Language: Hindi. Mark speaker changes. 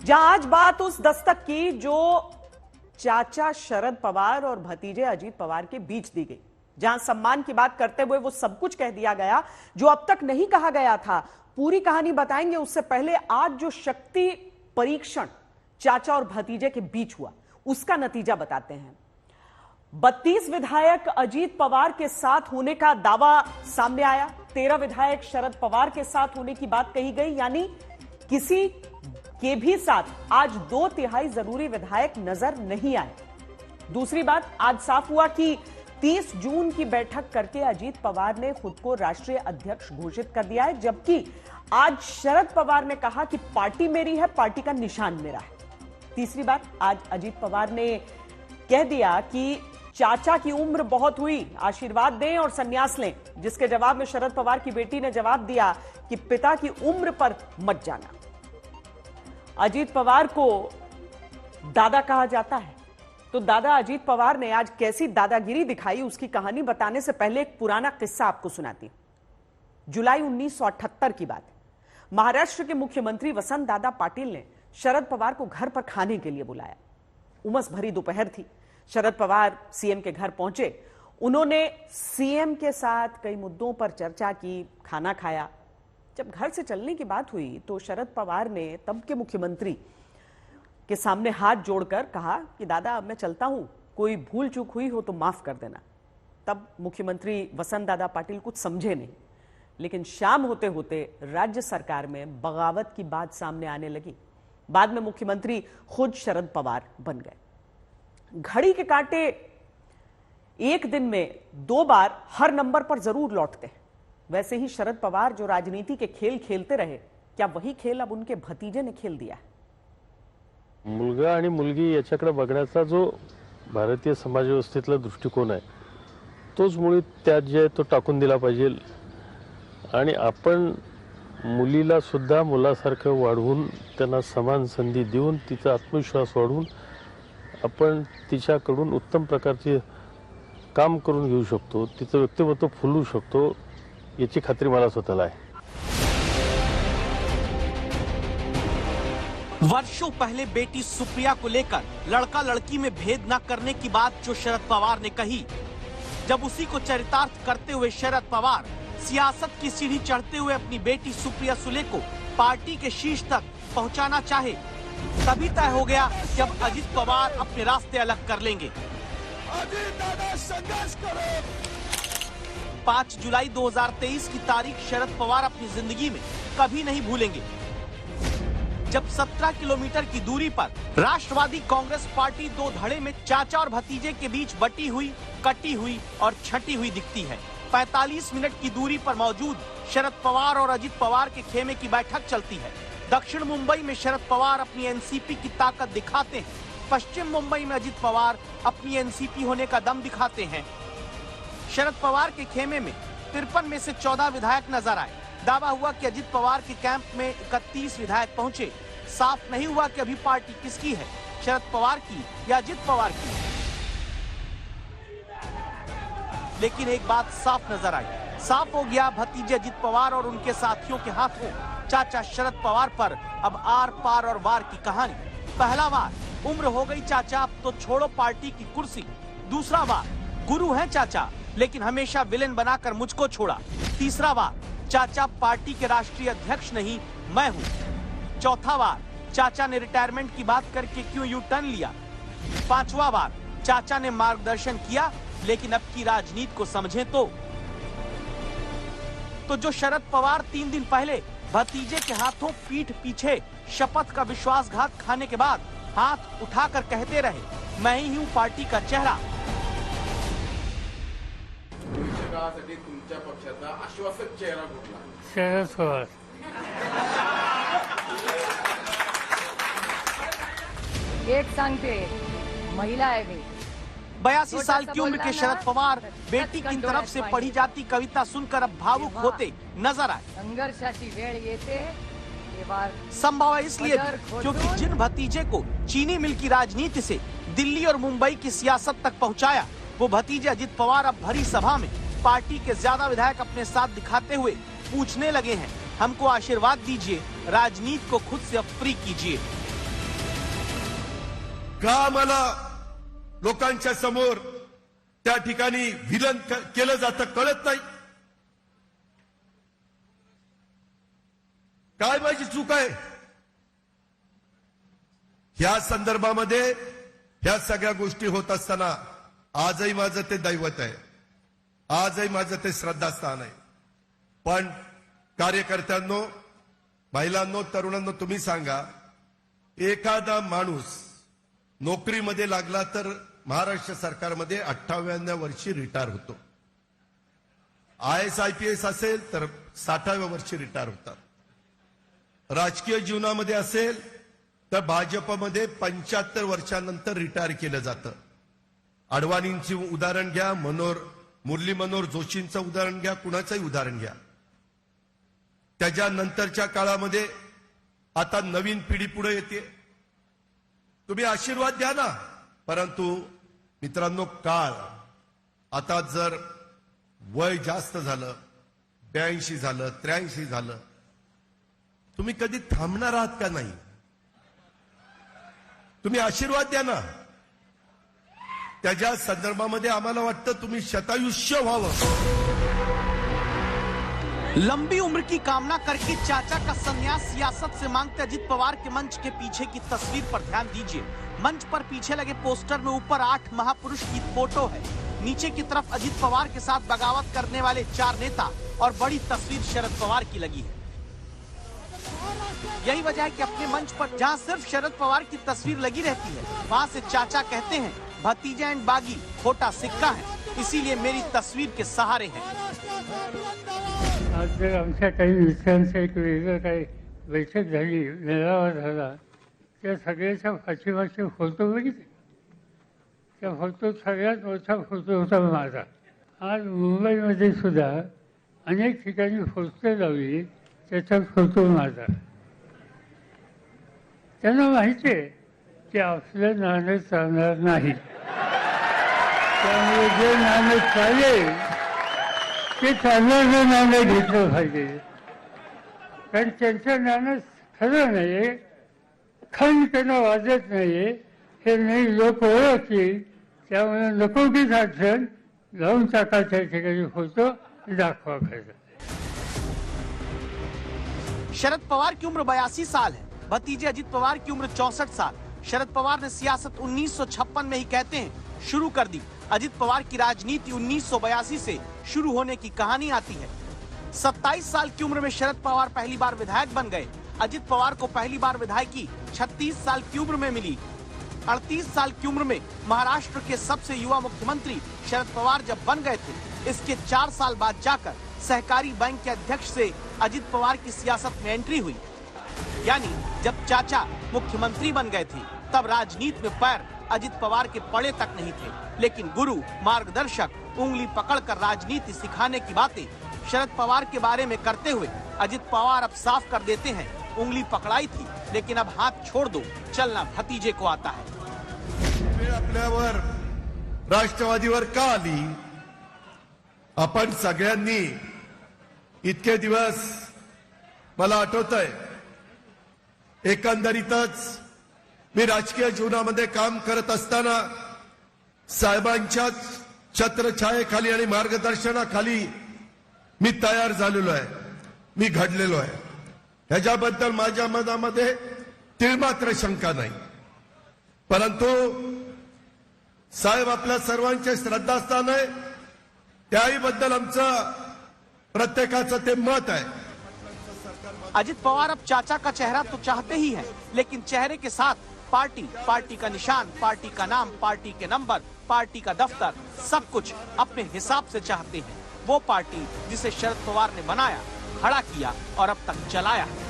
Speaker 1: जहां आज बात उस दस्तक की जो चाचा शरद पवार और भतीजे अजीत पवार के बीच दी गई, जहां सम्मान की बात करते हुए वो सब कुछ कह दिया गया जो अब तक नहीं कहा गया था। पूरी कहानी बताएंगे, उससे पहले आज जो शक्ति परीक्षण चाचा और भतीजे के बीच हुआ उसका नतीजा बताते हैं। 32 विधायक अजीत पवार के साथ होने का दावा सामने आया, 13 विधायक शरद पवार के साथ होने की बात कही गई, यानी किसी के भी साथ आज 2/3 जरूरी विधायक नजर नहीं आए। दूसरी बात, आज साफ हुआ कि 30 जून की बैठक करके अजीत पवार ने खुद को राष्ट्रीय अध्यक्ष घोषित कर दिया है, जबकि आज शरद पवार ने कहा कि पार्टी मेरी है, पार्टी का निशान मेरा है। तीसरी बात, आज अजीत पवार ने कह दिया कि चाचा की उम्र बहुत हुई, आशीर्वाद दें और संन्यास लें, जिसके जवाब में शरद पवार की बेटी ने जवाब दिया कि पिता की उम्र पर मत जाना। अजीत पवार को दादा कहा जाता है, तो दादा अजीत पवार ने आज कैसी दादागिरी दिखाई उसकी कहानी बताने से पहले एक पुराना किस्सा आपको सुनाती हूं। जुलाई 1978 की बात है। महाराष्ट्र के मुख्यमंत्री वसंत दादा पाटिल ने शरद पवार को घर पर खाने के लिए बुलाया। उमस भरी दोपहर थी। शरद पवार सीएम के घर पहुंचे। उन्होंने सीएम के साथ कई मुद्दों पर चर्चा की, खाना खाया। जब घर से चलने की बात हुई तो शरद पवार ने तब के मुख्यमंत्री के सामने हाथ जोड़कर कहा कि दादा अब मैं चलता हूं, कोई भूल चूक हुई हो तो माफ कर देना। तब मुख्यमंत्री वसंत दादा पाटिल कुछ समझे नहीं, लेकिन शाम होते होते राज्य सरकार में बगावत की बात सामने आने लगी। बाद में मुख्यमंत्री खुद शरद पवार बन गए। घड़ी के कांटे एक दिन में 2 बार हर नंबर पर जरूर लौटते हैं। वैसे ही शरद पवार जो राजनीति के खेल खेलते रहे, क्या वही खेल अब उनके भतीजे ने खेल दिया है?
Speaker 2: मुलगा आणि मुलगी याच्याकडे बघण्याचा जो भारतीय समाज व्यवस्थेतला दृष्टिकोन आहे, तोच मुळी त्यात जे आहे तो टाकून दिला पाहिजे आणि आपण मुलीला सुद्धा मुलासारखं वाढवून त्यांना समान संधी देऊन तिचा आत्मविश्वास वाढवून आपण तिच्याकडून उत्तम प्रकारचे काम करून घेऊ शकतो, तिचं व्यक्तिमत्व फुलवू शकतो, याची खात्री मला स्वतःला आहे।
Speaker 3: वर्षों पहले बेटी सुप्रिया को लेकर लड़का लड़की में भेद न करने की बात जो शरद पवार ने कही, जब उसी को चरितार्थ करते हुए शरद पवार सियासत की सीढ़ी चढ़ते हुए अपनी बेटी सुप्रिया सुले को पार्टी के शीर्ष तक पहुंचाना चाहे, तभी तय हो गया कि अब अजीत पवार अपने रास्ते अलग कर लेंगे। 5 जुलाई 2023 की तारीख शरद पवार अपनी जिंदगी में कभी नहीं भूलेंगे, जब 17 किलोमीटर की दूरी पर राष्ट्रवादी कांग्रेस पार्टी 2 धड़े में चाचा और भतीजे के बीच बटी हुई, कटी हुई और छटी हुई दिखती है। 45 मिनट की दूरी पर मौजूद शरद पवार और अजीत पवार के खेमे की बैठक चलती है। दक्षिण मुंबई में शरद पवार अपनी एनसीपी की ताकत दिखाते हैं, पश्चिम मुंबई में अजीत पवार अपनी एनसीपी होने का दम दिखाते हैं। शरद पवार के खेमे में 53 में से 14 विधायक नजर आए। दावा हुआ कि अजीत पवार के कैंप में 31 विधायक पहुंचे। साफ नहीं हुआ कि अभी पार्टी किसकी है, शरद पवार की या अजीत पवार की। लेकिन एक बात साफ नजर आई, साफ हो गया भतीजे अजीत पवार और उनके साथियों के हाथों चाचा शरद पवार पर अब आर पार और वार की कहानी। पहला वार, उम्र हो गई चाचा अब तो छोड़ो पार्टी की कुर्सी। दूसरा वार, गुरु है चाचा लेकिन हमेशा विलेन बनाकर मुझको छोड़ा। तीसरा वार, चाचा पार्टी के राष्ट्रीय अध्यक्ष नहीं मैं हूँ। चौथा वार, चाचा ने रिटायरमेंट की बात करके क्यों यू टर्न लिया। 5वां वार, चाचा ने मार्गदर्शन किया लेकिन अब की राजनीति को समझें तो जो शरद पवार 3 दिन पहले भतीजे के हाथों पीठ पीछे शपथ का विश्वासघात खाने के बाद हाथ उठाकर कहते रहे, मैं ही हूँ पार्टी का चेहरा।
Speaker 4: तुमच्या पक्षाचा आश्वासक चेहरा कुठला?
Speaker 5: शरद पवार।
Speaker 6: एक सांगते, महिला आहे मी।
Speaker 3: 82 साल की उम्र के शरद पवार बेटी की तरफ से पढ़ी जाती कविता सुनकर अब भावुक होते नजर आए।
Speaker 6: संघर्षाची वेळ येते तेव्हा
Speaker 3: संभव है इसलिए क्योंकि जिन भतीजे को चीनी मिल की राजनीति से दिल्ली और मुंबई की सियासत तक पहुंचाया, वो भतीजे अजीत पवार अब भरी सभा में पार्टी के ज्यादा विधायक अपने साथ दिखाते हुए पूछने लगे हैं, हमको आशीर्वाद दीजिए, राजनीति को खुद से अब फ्री कीजिए।
Speaker 5: का आम्हाला लोकांच्या समोर त्या ठिकाणी विलन केलं जातं कळत नाही? काय माझी चूक आहे? ह्या संदर्भामध्ये ह्या सगळ्या गोष्टी होत असताना आजही माझं ते दैवत आहे, आजही माझं ते श्रद्धास्थान आहे. पण कार्यकर्त्यांनो, महिलांनो, तरुणांनो, तुम्ही सांगा, एखादा माणूस नोकरीमध्ये लागला तर महाराष्ट्र सरकारमध्ये 58व्या वर्षी रिटायर होतो. IAS-IPS असेल तर 60व्या वर्षी रिटायर होतात. राजकीय जीवनामध्ये असेल तर भाजपमध्ये 75 वर्षांनंतर रिटायर केलं जातं. अडवाणींची उदाहरण घ्या, मुरली मनोहर जोशींचं उदाहरण घ्या, कुणाचंही उदाहरण घ्या. त्याच्यानंतरच्या काळामध्ये आता नवीन पिढी पुढे येते. तुम्ही आशीर्वाद द्या ना. परंतु मित्रांनो, काळ आता जर वय जास्त झालं, 82 झालं, 83 झालं, तुम्ही कधी थांबणार आहात का नाही? तुम्ही आशीर्वाद द्या ना. त्याच्या संदर्भामध्ये आम्हाला वाटतं तुम्ही शतायुष्य व्हावं.
Speaker 3: लंबी उम्र की कामना करके चाचा का संन्यास सियासत से मांगते अजित पवार के मंच के पीछे की तस्वीर पर ध्यान दीजिए. मंच पर पीछे लगे पोस्टर में ऊपर 8 महापुरुष की फोटो है. नीचे की तरफ अजित पवार के साथ बगावत करने वाले 4 नेता और बड़ी तस्वीर शरद पवार की लगी है. यही वजह है कि अपने मंच पर जहां सिर्फ शरद पवार की तस्वीर लगी रहती है, वहां से चाचा कहते हैं भतीजा एंड बागी खोटा सिक्का है, इसीलिए मेरी तस्वीर के सहारे हैं.
Speaker 7: आज जर आमच्या काही विषयांचं एक वेगळं काही बैठक झाली, मेळावा झाला, त्या सगळ्याच्या पाठीमागचे फोटो बघितले. त्या फोटो सगळ्यात मोठा फोटो होता माझा. आज मुंबईमध्ये सुद्धा अनेक ठिकाणी पोस्टर लावली, त्याचा फोटो माझा. त्यांना माहिती आहे की आपलं नाणं चालणार नाही, त्यामुळे जे नाणं चालेल ते चालणारं नाणं घेतलं पाहिजे. कारण त्यांचं नाणं खरं नाही, खंड त्यांना वाजत नाही, हे नाही लोक ओळखतील. त्यामुळे नको की अडचण लावून टाकायच्या ठिकाणी फोटो दाखवा खरं.
Speaker 3: शरद पवार की उम्र 82 साल है, भतीजे अजित पवार की उम्र 64 साल. शरद पवार ने सियासत 1956 में ही कहते हैं शुरू कर दी. अजित पवार की राजनीति 1982 से शुरू होने की कहानी आती है. 27 साल की उम्र में शरद पवार पहली बार विधायक बन गए. अजित पवार को पहली बार विधायकी 36 साल की उम्र में मिली. 38 साल की उम्र में महाराष्ट्र के सबसे युवा मुख्यमंत्री शरद पवार जब बन गए थे, इसके 4 साल बाद जाकर सहकारी बैंक के अध्यक्ष से अजित पवार की सियासत में एंट्री हुई. यानी जब चाचा मुख्यमंत्री बन गए थे, तब राजनीति में पैर अजित पवार के पड़े तक नहीं थे. लेकिन गुरु, मार्गदर्शक, उंगली पकड़कर राजनीति सिखाने की बातें शरद पवार के बारे में करते हुए अजित पवार अब साफ कर देते हैं, उंगली पकड़ाई थी लेकिन अब हाथ छोड़ दो, चलना भतीजे को आता है.
Speaker 5: आपल्यावर राष्ट्रवादीवर का आली? आपण सगळ्यांनी इतके दिवस, मला आठवतंय, एकंदरीतच मी राजकीय जीवनामध्ये काम करत असताना साहेबांच्या छत्रछायेखाली आणि मार्गदर्शनाखाली मी तयार झालेलो आहे, मी घडलेलो आहे. ह्याच्याबद्दल माझ्या मनामध्ये तिळमात्र शंका नाही. परंतु साहेब आपल्या सर्वांचे श्रद्धास्थान आहे, त्याही बद्दल आमचं प्रत्येकाचं ते मत आहे.
Speaker 3: अजित पवार अब चाचा का चेहरा तो चाहते ही हैं, लेकिन चेहरे के साथ पार्टी, पार्टी का निशान, पार्टी का नाम, पार्टी के नंबर, पार्टी का दफ्तर, सब कुछ अपने हिसाब से चाहते हैं. वो पार्टी जिसे शरद पवार ने बनाया, खड़ा किया और अब तक चलाया है.